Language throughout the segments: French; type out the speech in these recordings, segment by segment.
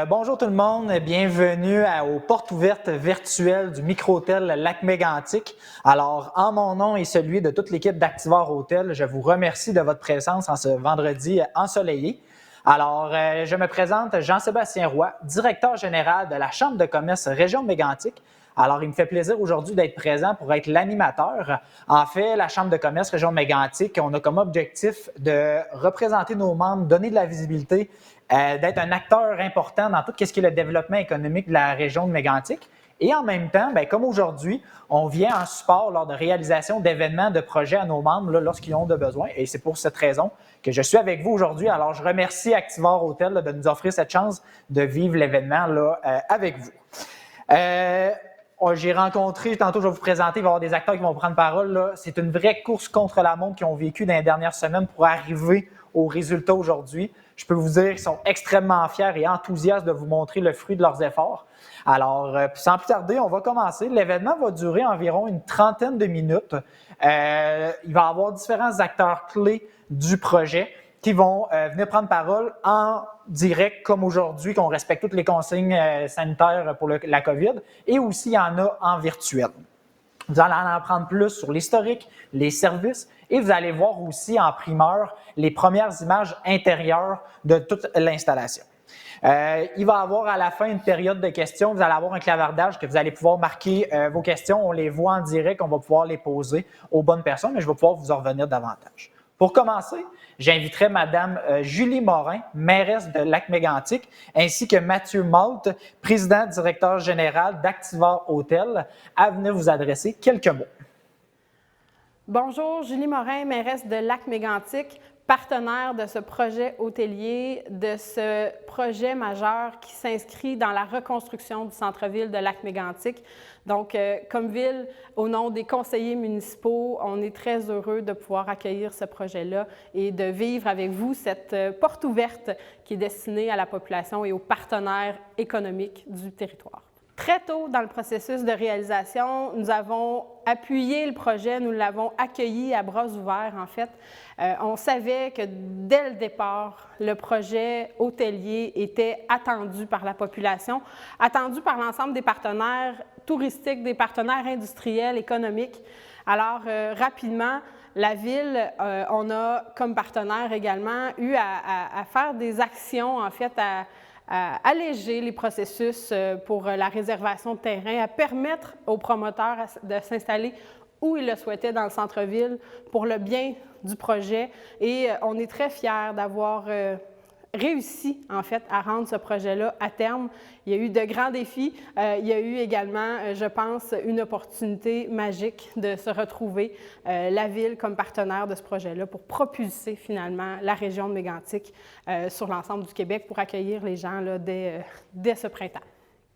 Bonjour tout le monde, bienvenue aux portes ouvertes virtuelles du micro-hôtel Lac-Mégantic. En mon nom et celui de toute l'équipe d'Activor Hôtel, je vous remercie de votre présence en ce vendredi ensoleillé. Je me présente Jean-Sébastien Roy, directeur général de la Chambre de commerce Région de Mégantic. Il me fait plaisir aujourd'hui d'être présent pour être l'animateur. En fait, la Chambre de commerce Région de Mégantic, on a comme objectif de représenter nos membres, donner de la visibilité, d'être un acteur important dans tout ce qui est le développement économique de la région de Mégantic. Et en même temps, comme aujourd'hui, on vient en support lors de réalisation d'événements, de projets à nos membres lorsqu'ils ont de besoin. Et c'est pour cette raison que je suis avec vous aujourd'hui. Alors, je remercie Activor Hôtel de nous offrir cette chance de vivre l'événement avec vous. J'ai rencontré, tantôt je vais vous présenter, il va y avoir des acteurs qui vont prendre parole. C'est une vraie course contre la montre qu'ils ont vécu dans les dernières semaines pour arriver aux résultats aujourd'hui. Je peux vous dire qu'ils sont extrêmement fiers et enthousiastes de vous montrer le fruit de leurs efforts. Sans plus tarder, on va commencer. L'événement va durer environ une trentaine de minutes. Il va y avoir différents acteurs clés du projet qui vont venir prendre parole en direct, comme aujourd'hui, qu'on respecte toutes les consignes sanitaires pour la COVID, et aussi il y en a en virtuel. Vous allez en apprendre plus sur l'historique, les services, et vous allez voir aussi en primeur les premières images intérieures de toute l'installation. Il va y avoir à la fin une période de questions. Vous allez avoir un clavardage que vous allez pouvoir marquer vos questions. On les voit en direct, on va pouvoir les poser aux bonnes personnes, mais je vais pouvoir vous en revenir davantage. Pour commencer, j'inviterai Mme Julie Morin, mairesse de Lac-Mégantic, ainsi que Mathieu Malte, président directeur général d'Activor Hôtel, à venir vous adresser quelques mots. Bonjour, Julie Morin, mairesse de Lac-Mégantic, partenaire de ce projet hôtelier, de ce projet majeur qui s'inscrit dans la reconstruction du centre-ville de Lac-Mégantic. Donc, comme ville, au nom des conseillers municipaux, on est très heureux de pouvoir accueillir ce projet-là et de vivre avec vous cette porte ouverte qui est destinée à la population et aux partenaires économiques du territoire. Très tôt dans le processus de réalisation, nous avons appuyé le projet, nous l'avons accueilli à bras ouverts, en fait. On savait que dès le départ, le projet hôtelier était attendu par la population, attendu par l'ensemble des partenaires touristiques, des partenaires industriels, économiques. Rapidement, la Ville, on a comme partenaire également eu à faire des actions, en fait, à alléger les processus pour la réservation de terrain, à permettre aux promoteurs de s'installer où ils le souhaitaient dans le centre-ville pour le bien du projet. Et on est très fiers d'avoir réussi, en fait, à rendre ce projet-là à terme. Il y a eu de grands défis. Il y a eu également, je pense, une opportunité magique de se retrouver la Ville comme partenaire de ce projet-là pour propulser finalement la région de Mégantic sur l'ensemble du Québec pour accueillir les gens là, dès ce printemps.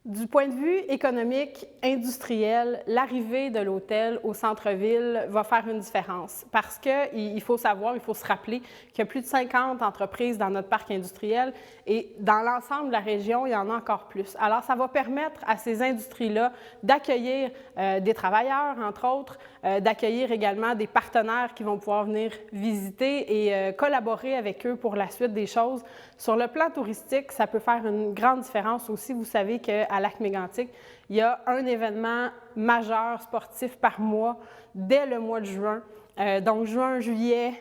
Du point de vue économique, industriel, l'arrivée de l'hôtel au centre-ville va faire une différence parce qu'il faut savoir, il faut se rappeler qu'il y a plus de 50 entreprises dans notre parc industriel et dans l'ensemble de la région, il y en a encore plus. Alors, ça va permettre à ces industries-là d'accueillir des travailleurs, entre autres, d'accueillir également des partenaires qui vont pouvoir venir visiter et collaborer avec eux pour la suite des choses. Sur le plan touristique, ça peut faire une grande différence aussi. Vous savez qu'à Lac-Mégantic, il y a un événement majeur sportif par mois dès le mois de juin. Donc, juin, juillet,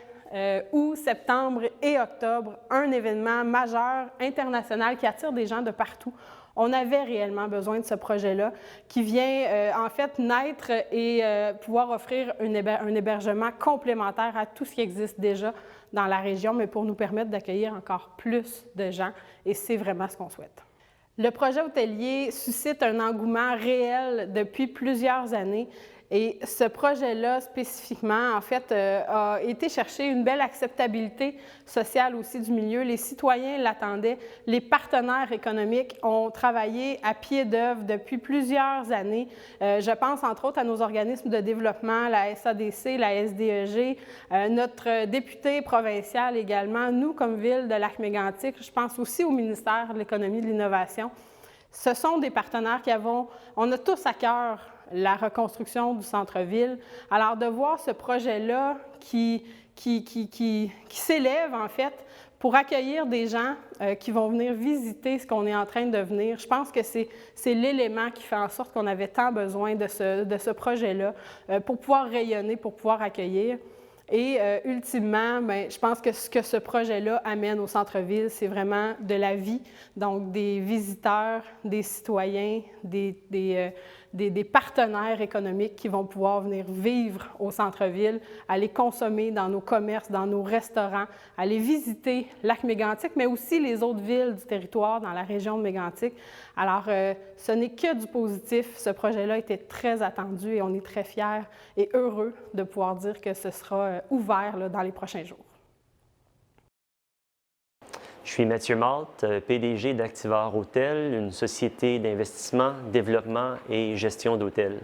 août, septembre et octobre, un événement majeur international qui attire des gens de partout. On avait réellement besoin de ce projet-là qui vient en fait naître et pouvoir offrir un hébergement complémentaire à tout ce qui existe déjà dans la région, mais pour nous permettre d'accueillir encore plus de gens et c'est vraiment ce qu'on souhaite. Le projet hôtelier suscite un engouement réel depuis plusieurs années. Et ce projet-là, spécifiquement, en fait, a été chercher une belle acceptabilité sociale aussi du milieu. Les citoyens l'attendaient. Les partenaires économiques ont travaillé à pied d'œuvre depuis plusieurs années. Je pense, entre autres, à nos organismes de développement, la SADC, la SDEG, notre député provincial également, nous, comme Ville de Lac-Mégantic. Je pense aussi au ministère de l'Économie et de l'Innovation. Ce sont des partenaires on a tous à cœur la reconstruction du centre-ville. Alors, de voir ce projet-là qui qui s'élève, en fait, pour accueillir des gens qui vont venir visiter ce qu'on est en train de devenir. Je pense que c'est l'élément qui fait en sorte qu'on avait tant besoin de ce projet-là pour pouvoir rayonner, pour pouvoir accueillir. Et ultimement, bien, je pense que ce que ce projet-là amène au centre-ville, c'est vraiment de la vie, donc des visiteurs, des citoyens, des partenaires économiques qui vont pouvoir venir vivre au centre-ville, aller consommer dans nos commerces, dans nos restaurants, aller visiter Lac-Mégantic, mais aussi les autres villes du territoire dans la région de Mégantic. Alors, ce n'est que du positif. Ce projet-là était très attendu et on est très fiers et heureux de pouvoir dire que ce sera ouvert là, dans les prochains jours. Je suis Mathieu Malte, PDG d'Activor Hôtel, une société d'investissement, développement et gestion d'hôtels.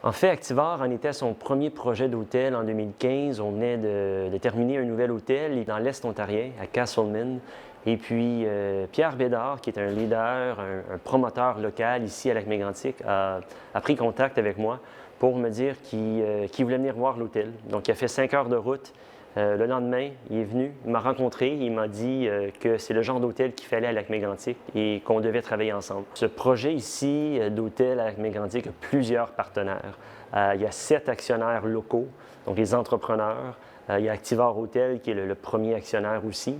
En fait, Activor en était à son premier projet d'hôtel en 2015. On venait de terminer un nouvel hôtel dans l'Est ontarien, à Castlemaine. Et puis, Pierre Bédard, qui est un leader, un promoteur local ici à Lac-Mégantic, a pris contact avec moi pour me dire qu'il voulait venir voir l'hôtel. Donc, il a fait 5 heures de route. Le lendemain, il est venu, il m'a rencontré, il m'a dit que c'est le genre d'hôtel qu'il fallait à Lac-Mégantic et qu'on devait travailler ensemble. Ce projet ici d'hôtel à Lac-Mégantic a plusieurs partenaires. Il y a 7 actionnaires locaux, donc les entrepreneurs. Il y a Activor Hôtel qui est le premier actionnaire aussi.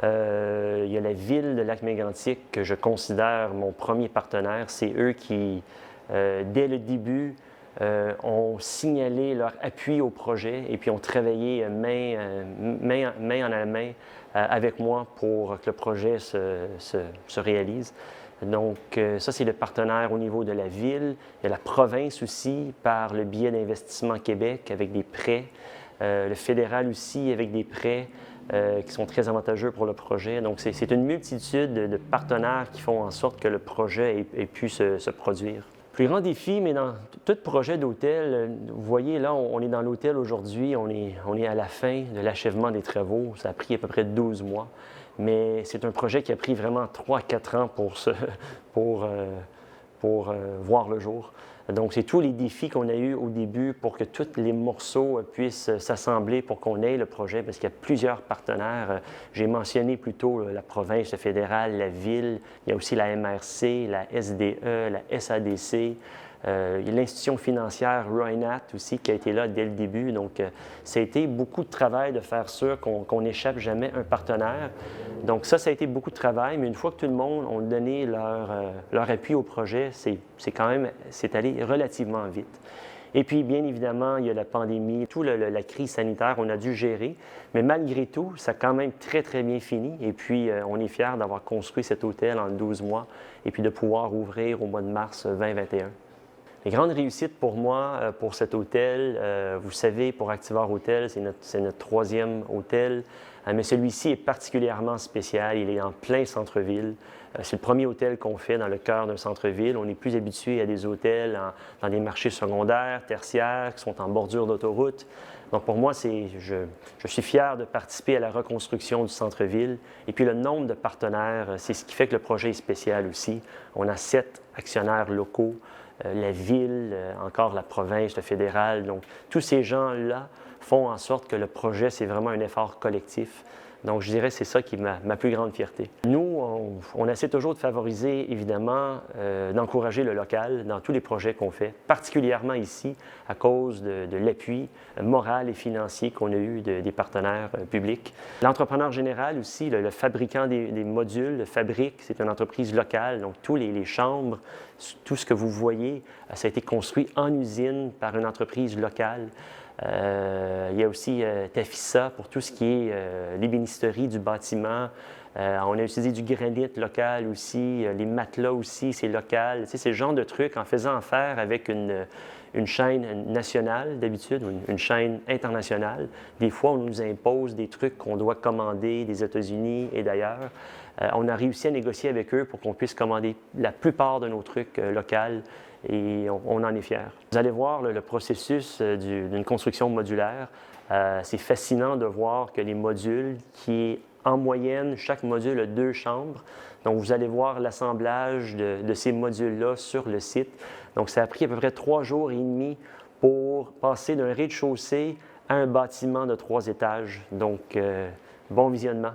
Il y a la ville de Lac-Mégantic que je considère mon premier partenaire. C'est eux qui, dès le début, ont signalé leur appui au projet et puis ont travaillé main en la main avec moi pour que le projet se réalise. Donc, ça, c'est le partenaire au niveau de la ville. Il y a la province aussi, par le biais d'Investissement Québec, avec des prêts. Le fédéral aussi, avec des prêts qui sont très avantageux pour le projet. Donc, c'est une multitude de partenaires qui font en sorte que le projet ait pu se produire. Le plus grand défi, mais dans tout projet d'hôtel, vous voyez, là, on est dans l'hôtel aujourd'hui, on est à la fin de l'achèvement des travaux. Ça a pris à peu près 12 mois, mais c'est un projet qui a pris vraiment 3 à 4 ans pour voir le jour. Donc, c'est tous les défis qu'on a eus au début pour que tous les morceaux puissent s'assembler pour qu'on ait le projet, parce qu'il y a plusieurs partenaires. J'ai mentionné plutôt la province, le fédéral, la ville. Il y a aussi la MRC, la SDE, la SADC. Il y a l'institution financière Roynat aussi qui a été là dès le début. Donc, ça a été beaucoup de travail de faire sûr qu'on n'échappe jamais un partenaire. Donc, ça a été beaucoup de travail, mais une fois que tout le monde a donné leur appui au projet, c'est allé relativement vite. Et puis, bien évidemment, il y a la pandémie, la crise sanitaire, on a dû gérer, mais malgré tout, ça a quand même très, très bien fini. Et puis, on est fiers d'avoir construit cet hôtel en 12 mois et puis de pouvoir ouvrir au mois de mars 2021. Les grandes réussites pour moi, pour cet hôtel, vous savez, pour Activor Hôtel, c'est notre 3e hôtel, mais celui-ci est particulièrement spécial. Il est en plein centre-ville. C'est le premier hôtel qu'on fait dans le cœur d'un centre-ville. On est plus habitué à des hôtels dans des marchés secondaires, tertiaires, qui sont en bordure d'autoroute. Donc pour moi, je suis fier de participer à la reconstruction du centre-ville. Et puis le nombre de partenaires, c'est ce qui fait que le projet est spécial aussi. On a 7 actionnaires locaux. La ville, encore la province, le fédéral. Donc, tous ces gens-là font en sorte que le projet, c'est vraiment un effort collectif. Donc, je dirais que c'est ça qui est ma plus grande fierté. Nous, on essaie toujours de favoriser, évidemment, d'encourager le local dans tous les projets qu'on fait, particulièrement ici, à cause de l'appui moral et financier qu'on a eu des partenaires publics. L'entrepreneur général aussi, le fabricant des modules, le Fabrique, c'est une entreprise locale, donc tous les chambres, tout ce que vous voyez, ça a été construit en usine par une entreprise locale. Il y a aussi Tafissa pour tout ce qui est l'ébénisterie du bâtiment. On a utilisé du granit local aussi, les matelas aussi, c'est local. Tu sais, c'est le genre de truc en faisant affaire avec une chaîne nationale d'habitude ou une chaîne internationale. Des fois, on nous impose des trucs qu'on doit commander des États-Unis et d'ailleurs. On a réussi à négocier avec eux pour qu'on puisse commander la plupart de nos trucs locaux. Et on en est fiers. Vous allez voir le processus d'une construction modulaire. C'est fascinant de voir que les modules, en moyenne, chaque module a 2 chambres. Donc, vous allez voir l'assemblage de ces modules-là sur le site. Donc, ça a pris à peu près 3 jours et demi pour passer d'un rez-de-chaussée à un bâtiment de 3 étages. Donc, bon visionnement.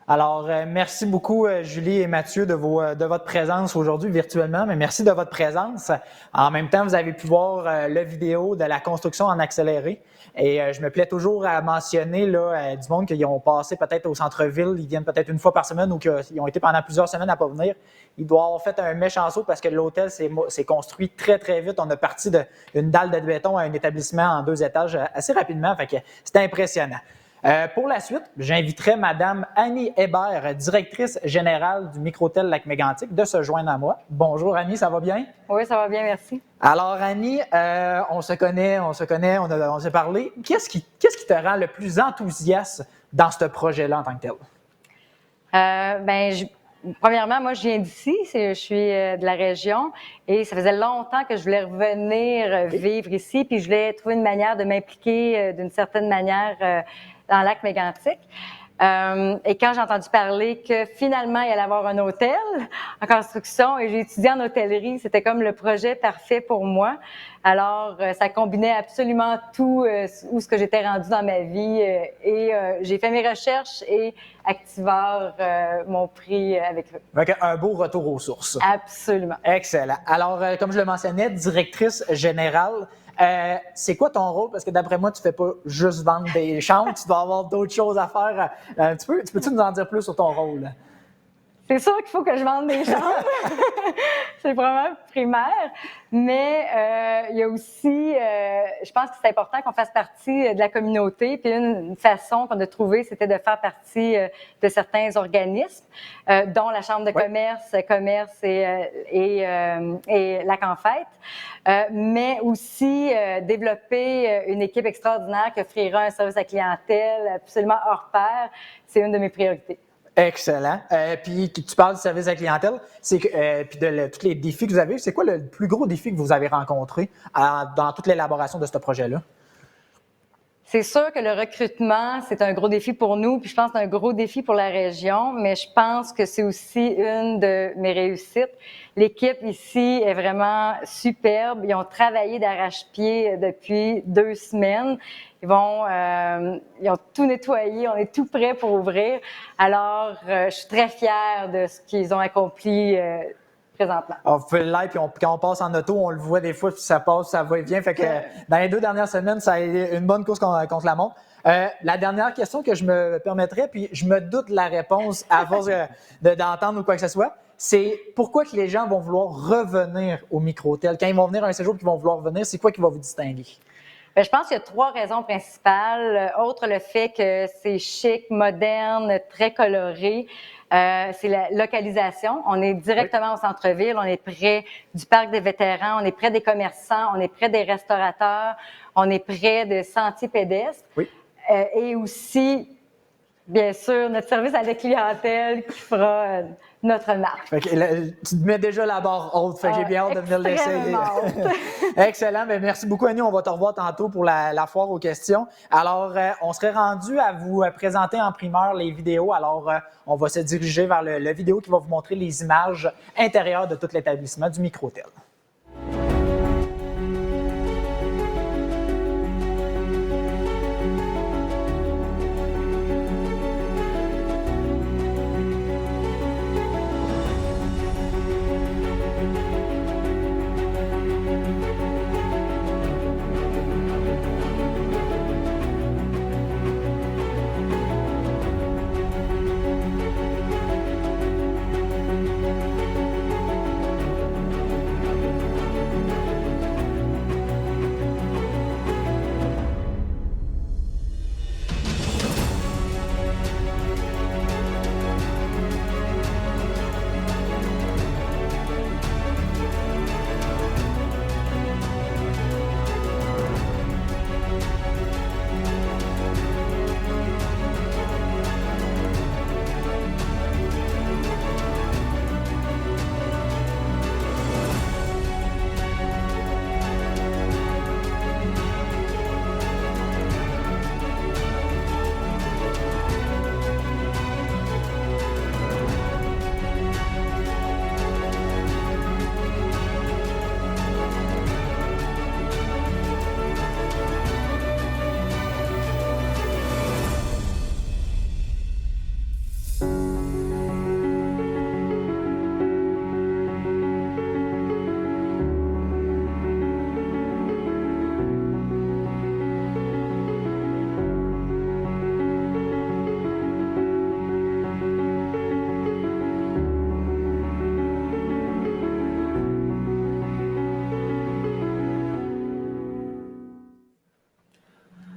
Alors, merci beaucoup, Julie et Mathieu, de votre présence aujourd'hui virtuellement, mais merci de votre présence. En même temps, vous avez pu voir la vidéo de la construction en accéléré. Et je me plais toujours à mentionner là, du monde qui ont passé peut-être au centre-ville, ils viennent peut-être une fois par semaine ou qu'ils ont été pendant plusieurs semaines à ne pas venir. Ils doivent avoir fait un méchant saut parce que l'hôtel s'est construit très, très vite. On a parti d'une dalle de béton à un établissement en 2 étages assez rapidement. Fait que c'était impressionnant. Pour la suite, j'inviterai Mme Annie Hébert, directrice générale du Microtel Lac-Mégantic, de se joindre à moi. Bonjour Annie, ça va bien? Oui, ça va bien, merci. Alors Annie, on se connaît, on s'est parlé. Qu'est-ce qui te rend le plus enthousiaste dans ce projet-là en tant que tel? Premièrement, moi, je viens d'ici, je suis de la région et ça faisait longtemps que je voulais revenir vivre ici, puis je voulais trouver une manière de m'impliquer d'une certaine manière dans le Lac-Mégantic. Et quand j'ai entendu parler que finalement, il allait y avoir un hôtel en construction et j'ai étudié en hôtellerie, c'était comme le projet parfait pour moi. Alors, ça combinait absolument tout où ce que j'étais rendue dans ma vie j'ai fait mes recherches et Activor m'ont pris avec eux. Donc, un beau retour aux sources. Absolument. Excellent. Alors, comme je le mentionnais, directrice générale, c'est quoi ton rôle? Parce que d'après moi, tu ne fais pas juste vendre des chambres, tu dois avoir d'autres choses à faire. Tu peux-tu nous en dire plus sur ton rôle? C'est sûr qu'il faut que je vende des chambres. C'est vraiment primaire. Mais il y a aussi, je pense que c'est important qu'on fasse partie de la communauté. Puis une façon qu'on a trouvée, c'était de faire partie de certains organismes, dont la Chambre de commerce et Lac en Fête. Mais aussi développer une équipe extraordinaire qui offrira un service à la clientèle absolument hors pair. C'est une de mes priorités. Excellent. Puis tu parles du service à la clientèle, puis de tous les défis que vous avez. C'est quoi le plus gros défi que vous avez rencontré dans toute l'élaboration de ce projet-là? C'est sûr que le recrutement, c'est un gros défi pour nous, puis je pense que c'est un gros défi pour la région, mais je pense que c'est aussi une de mes réussites. L'équipe ici est vraiment superbe. Ils ont travaillé d'arrache-pied depuis 2 semaines. Ils ont tout nettoyé, on est tout prêt pour ouvrir. Alors, je suis très fière de ce qu'ils ont accompli présentement. On fait le live, puis quand on passe en auto, on le voit des fois, puis ça passe, ça va et vient. Fait que dans les 2 dernières semaines, ça a été une bonne course contre la montre. La dernière question que je me permettrais, puis je me doute de la réponse à force d'entendre ou quoi que ce soit, c'est pourquoi que les gens vont vouloir revenir au micro-hôtel? Quand ils vont venir à un séjour, qu'ils vont vouloir revenir, c'est quoi qui va vous distinguer? Bien, je pense qu'il y a 3 raisons principales. Outre le fait que c'est chic, moderne, très coloré, c'est la localisation. On est directement au centre-ville, on est près du parc des vétérans, on est près des commerçants, on est près des restaurateurs, on est près de sentiers pédestres. Oui. Et aussi, bien sûr, notre service à la clientèle qui fera notre marque. Fait que, là, tu te mets déjà la barre haute, fait que j'ai bien hâte de venir l'essayer. Excellent, bien, merci beaucoup Annie, on va te revoir tantôt pour la foire aux questions. Alors, on serait rendu à vous présenter en primeur les vidéos, alors on va se diriger vers le vidéo qui va vous montrer les images intérieures de tout l'établissement du micro-hôtel.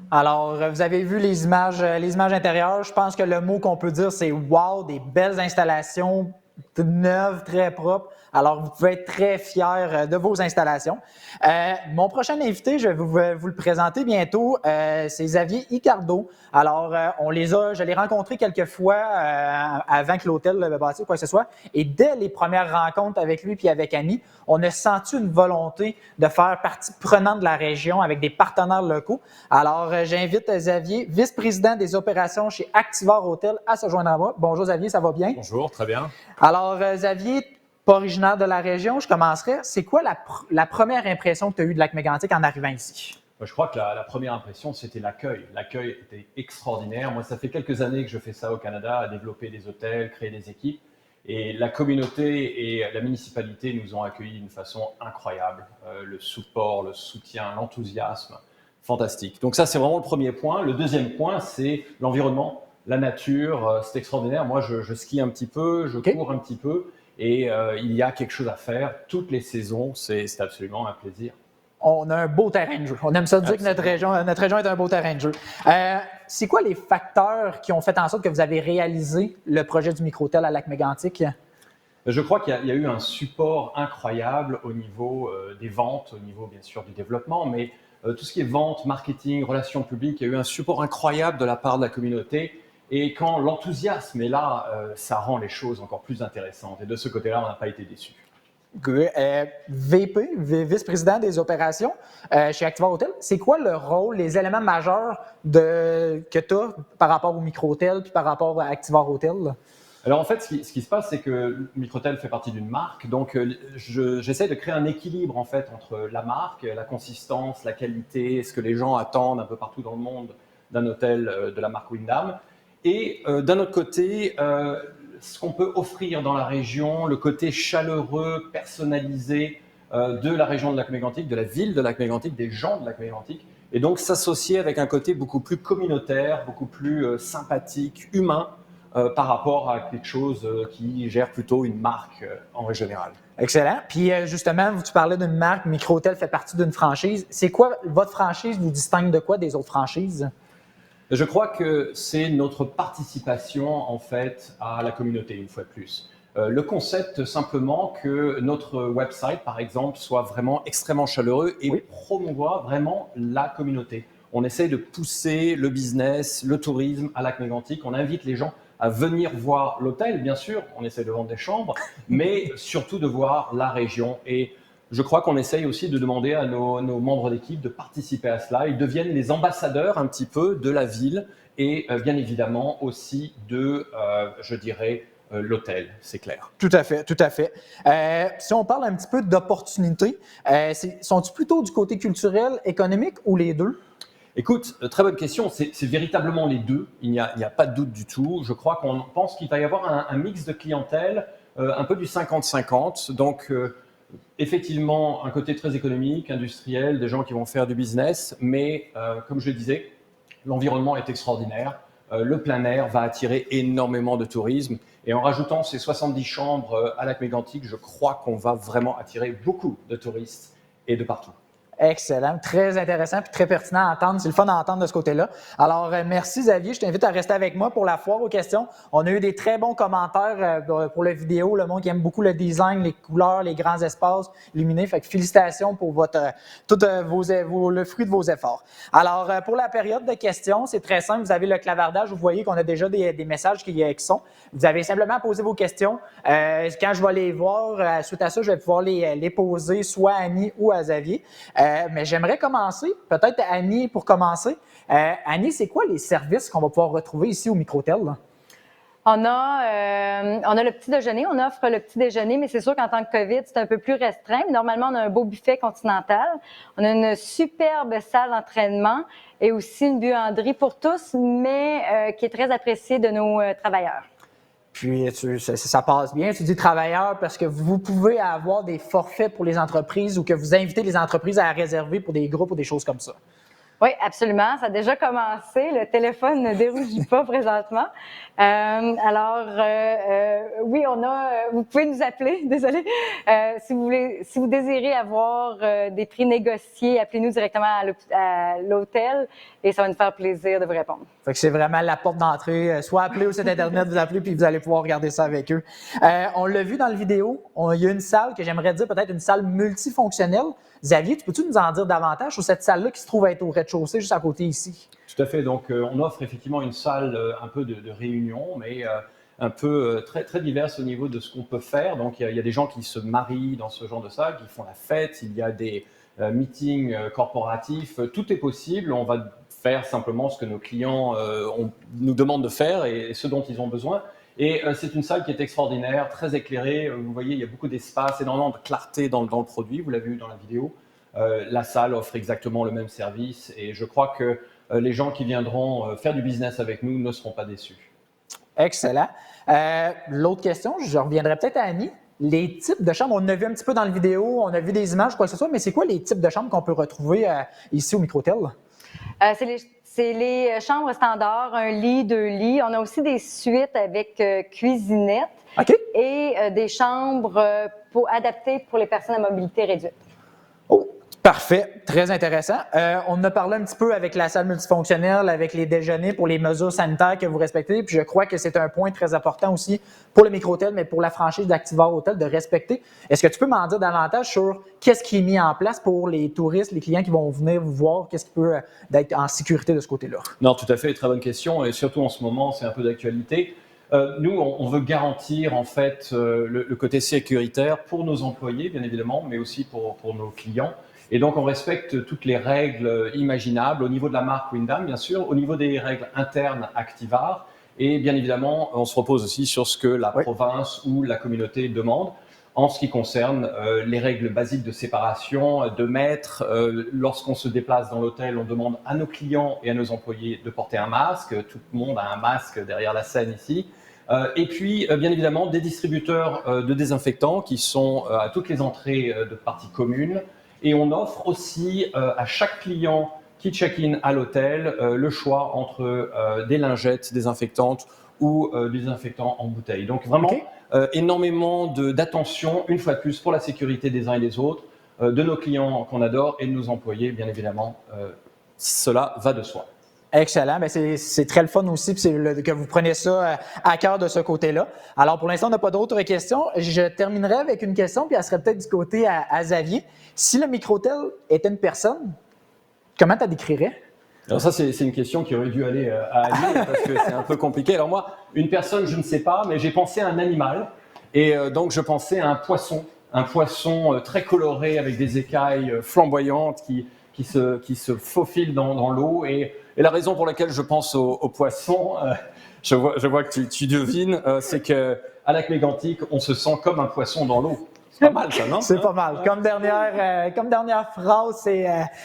Alors, vous avez vu les images intérieures. Je pense que le mot qu'on peut dire, c'est « wow », des belles installations neuves, très propres. Alors, vous pouvez être très fiers de vos installations. Mon prochain invité, je vais vous le présenter bientôt, c'est Xavier Icardo. Alors, je l'ai rencontré quelques fois avant que l'hôtel le bâtisse ou quoi que ce soit. Et dès les premières rencontres avec lui puis avec Annie, on a senti une volonté de faire partie prenante de la région avec des partenaires locaux. Alors, j'invite Xavier, vice-président des opérations chez Activor Hôtel, à se joindre à moi. Bonjour Xavier, ça va bien? Bonjour, très bien. Alors, Xavier, pas originaire de la région, je commencerai. C'est quoi la première impression que tu as eue de Lac-Mégantic en arrivant ici? Je crois que la première impression, c'était l'accueil. L'accueil était extraordinaire. Moi, ça fait quelques années que je fais ça au Canada, à développer des hôtels, créer des équipes. Et la communauté et la municipalité nous ont accueillis d'une façon incroyable. Le support, le soutien, l'enthousiasme, fantastique. Donc ça, c'est vraiment le premier point. Le deuxième point, c'est l'environnement, la nature. C'est extraordinaire. Moi, je skie un petit peu, je cours un petit peu. Et il y a quelque chose à faire toutes les saisons. C'est absolument un plaisir. On a un beau terrain de jeu. On aime ça dire que notre région est un beau terrain de jeu. C'est quoi les facteurs qui ont fait en sorte que vous avez réalisé le projet du micro-hôtel à Lac-Mégantic? Je crois qu'il y a eu un support incroyable au niveau des ventes, au niveau bien sûr du développement, mais tout ce qui est vente, marketing, relations publiques, il y a eu un support incroyable de la part de la communauté. Et quand l'enthousiasme est là, ça rend les choses encore plus intéressantes. Et de ce côté-là, on n'a pas été déçus. VP, vice-président des opérations chez Activa Hotel. C'est quoi le rôle, les éléments majeurs que tu as par rapport au micro-hôtel puis par rapport à Activa Hotel? Alors en fait, ce qui se passe, c'est que Microtel fait partie d'une marque, donc j'essaie de créer un équilibre en fait entre la marque, la consistance, la qualité, ce que les gens attendent un peu partout dans le monde d'un hôtel de la marque Wyndham, et d'un autre côté, ce qu'on peut offrir dans la région, le côté chaleureux, personnalisé de la région de Lac-Mégantic, de la ville de Lac-Mégantic, des gens de Lac-Mégantic, et donc s'associer avec un côté beaucoup plus communautaire, beaucoup plus sympathique, humain, par rapport à quelque chose qui gère plutôt une marque en règle générale. Excellent. Puis justement, tu parlais d'une marque, Micro-hôtel fait partie d'une franchise. C'est quoi, votre franchise vous distingue de quoi des autres franchises? Je crois que c'est notre participation en fait à la communauté, une fois de plus. Le concept simplement que notre website, par exemple, soit vraiment extrêmement chaleureux et promouvoit vraiment la communauté. On essaie de pousser le business, le tourisme à Lac-Mégantic. On invite les gens à venir voir l'hôtel, bien sûr, on essaie de vendre des chambres, mais surtout de voir la région. Et je crois qu'on essaye aussi de demander à nos membres d'équipe de participer à cela. Ils deviennent les ambassadeurs un petit peu de la ville et bien évidemment aussi de, je dirais, l'hôtel, c'est clair. Tout à fait, tout à fait. Si on parle un petit peu d'opportunités, sont-ils plutôt du côté culturel, économique ou les deux? Écoute, très bonne question. C'est véritablement les deux. Il n'y a pas de doute du tout. Je crois qu'on pense qu'il va y avoir un mix de clientèle, un peu du 50-50. Donc, effectivement, un côté très économique, industriel, des gens qui vont faire du business. Mais, comme je le disais, l'environnement est extraordinaire. Le plein air va attirer énormément de tourisme. Et en rajoutant ces 70 chambres à Lac-Mégantic, je crois qu'on va vraiment attirer beaucoup de touristes et de partout. Excellent, très intéressant puis très pertinent à entendre. C'est le fun à entendre de ce côté-là. Alors, merci Xavier. Je t'invite à rester avec moi pour la foire aux questions. On a eu des très bons commentaires pour la vidéo. Le monde qui aime beaucoup le design, les couleurs, les grands espaces illuminés. Fait que félicitations pour le fruit de vos efforts. Alors, pour la période de questions, c'est très simple. Vous avez le clavardage. Vous voyez qu'on a déjà des messages qui sont. Vous avez simplement à poser vos questions. Quand je vais les voir, suite à ça, je vais pouvoir les poser soit à Annie ou à Xavier. Mais j'aimerais commencer, peut-être Annie pour commencer. Annie, c'est quoi les services qu'on va pouvoir retrouver ici au Micro-hôtel? On a le petit déjeuner, on offre le petit déjeuner, mais c'est sûr qu'en tant que COVID, c'est un peu plus restreint. Mais normalement, on a un beau buffet continental. On a une superbe salle d'entraînement et aussi une buanderie pour tous, mais qui est très appréciée de nos travailleurs. Puis, ça passe bien. Tu dis travailleurs parce que vous pouvez avoir des forfaits pour les entreprises ou que vous invitez les entreprises à réserver pour des groupes ou des choses comme ça. Oui, absolument. Ça a déjà commencé. Le téléphone ne dérougit pas présentement. Oui, vous pouvez nous appeler. Désolée. Si vous désirez avoir des prix négociés, appelez-nous directement à l'hôtel et ça va nous faire plaisir de vous répondre. Fait que c'est vraiment la porte d'entrée. Soit appelez au site Internet, vous appelez puis vous allez pouvoir regarder ça avec eux. On l'a vu dans la vidéo. Il y a une salle que j'aimerais dire peut-être une salle multifonctionnelle. Xavier, peux-tu nous en dire davantage sur cette salle-là qui se trouve être au rez-de-chaussée, juste à côté ici? Tout à fait. Donc, on offre effectivement une salle un peu de réunion, mais un peu très, très diverse au niveau de ce qu'on peut faire. Donc, il y a des gens qui se marient dans ce genre de salle, qui font la fête. Il y a des meetings corporatifs. Tout est possible. On va faire simplement ce que nos clients nous demandent de faire et ce dont ils ont besoin. Et c'est une salle qui est extraordinaire, très éclairée. Vous voyez, il y a beaucoup d'espace, énormément de clarté dans le produit. Vous l'avez vu dans la vidéo. La salle offre exactement le même service et je crois que les gens qui viendront faire du business avec nous ne seront pas déçus. Excellent. L'autre question, je reviendrai peut-être à Annie. Les types de chambres, on a vu un petit peu dans la vidéo, on a vu des images, quoi que ce soit, mais c'est quoi les types de chambres qu'on peut retrouver ici au Micro-hôtel? C'est les chambres standards, un lit, 2 lits. On a aussi des suites avec cuisinette et des chambres adaptées pour les personnes à mobilité réduite. Oh, parfait, très intéressant. On a parlé un petit peu avec la salle multifonctionnelle, avec les déjeuners pour les mesures sanitaires que vous respectez. Puis je crois que c'est un point très important aussi pour le Micro-hôtel, mais pour la franchise d'Activa Hotel de respecter. Est-ce que tu peux m'en dire davantage sur qu'est-ce qui est mis en place pour les touristes, les clients qui vont venir vous voir? Qu'est-ce qui peut être en sécurité de ce côté-là? Non, tout à fait, très bonne question. Et surtout en ce moment, c'est un peu d'actualité. Nous, on veut garantir en fait le côté sécuritaire pour nos employés, bien évidemment, mais aussi pour nos clients. Et donc, on respecte toutes les règles imaginables au niveau de la marque Windham, bien sûr, au niveau des règles internes Activar. Et bien évidemment, on se repose aussi sur ce que la province ou la communauté demande en ce qui concerne les règles basiques de séparation, de mètres. Lorsqu'on se déplace dans l'hôtel, on demande à nos clients et à nos employés de porter un masque. Tout le monde a un masque derrière la scène ici. Et puis, bien évidemment, des distributeurs de désinfectants qui sont à toutes les entrées de parties communes. Et on offre aussi à chaque client qui check-in à l'hôtel le choix entre des lingettes désinfectantes ou des désinfectants en bouteille. Donc vraiment, énormément d'attention, une fois de plus, pour la sécurité des uns et des autres, de nos clients qu'on adore et de nos employés, bien évidemment. Cela va de soi. Excellent. Bien, c'est très le fun aussi que vous preniez ça à cœur de ce côté-là. Alors, pour l'instant, on n'a pas d'autres questions. Je terminerai avec une question, puis elle serait peut-être du côté à Xavier. Si le micro-hôtel était une personne, comment tu la décrirais? Alors ça, c'est une question qui aurait dû aller à Ali parce que c'est un peu compliqué. Alors moi, une personne, je ne sais pas, mais j'ai pensé à un animal. Et donc, je pensais à un poisson très coloré avec des écailles flamboyantes qui se faufilent dans l'eau. Et la raison pour laquelle je pense au poisson, je vois que tu devines, c'est qu'à Lac-Mégantic, on se sent comme un poisson dans l'eau. C'est pas mal, ça, non? C'est pas mal. Comme dernière phrase,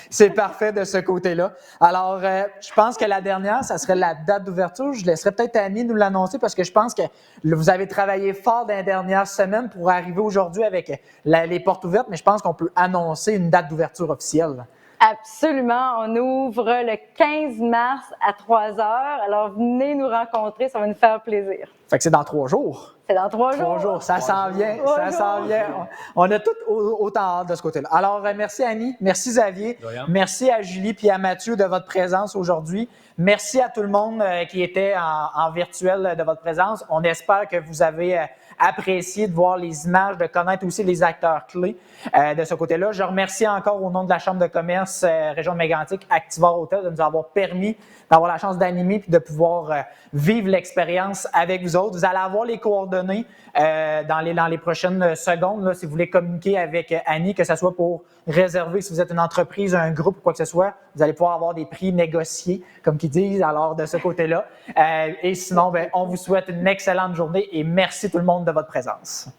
c'est parfait de ce côté-là. Alors, je pense que la dernière, ça serait la date d'ouverture. Je laisserai peut-être Annie nous l'annoncer parce que je pense que vous avez travaillé fort dans les dernières semaines pour arriver aujourd'hui avec les portes ouvertes, mais je pense qu'on peut annoncer une date d'ouverture officielle. Absolument. On ouvre le 15 mars à 3 heures. Alors, venez nous rencontrer, ça va nous faire plaisir. Fait que c'est dans 3 jours. C'est dans 3 jours. 3 jours, ça s'en vient, ça s'en vient. On a tout autant hâte de ce côté-là. Alors, merci Annie, merci Xavier, merci à Julie et à Mathieu de votre présence aujourd'hui. Merci à tout le monde qui était en virtuel de votre présence. On espère que vous avez apprécié de voir les images, de connaître aussi les acteurs clés de ce côté-là. Je remercie encore au nom de la Chambre de commerce Région de Mégantic, Activar Hôtel, de nous avoir permis d'avoir la chance d'animer puis de pouvoir vivre l'expérience avec vous autres. Vous allez avoir les coordonnées dans les prochaines secondes, là, si vous voulez communiquer avec Annie, que ce soit pour réserver, si vous êtes une entreprise, un groupe ou quoi que ce soit, vous allez pouvoir avoir des prix négociés, comme qu'ils disent, alors de ce côté-là. Et sinon, on vous souhaite une excellente journée et merci tout le monde de votre présence.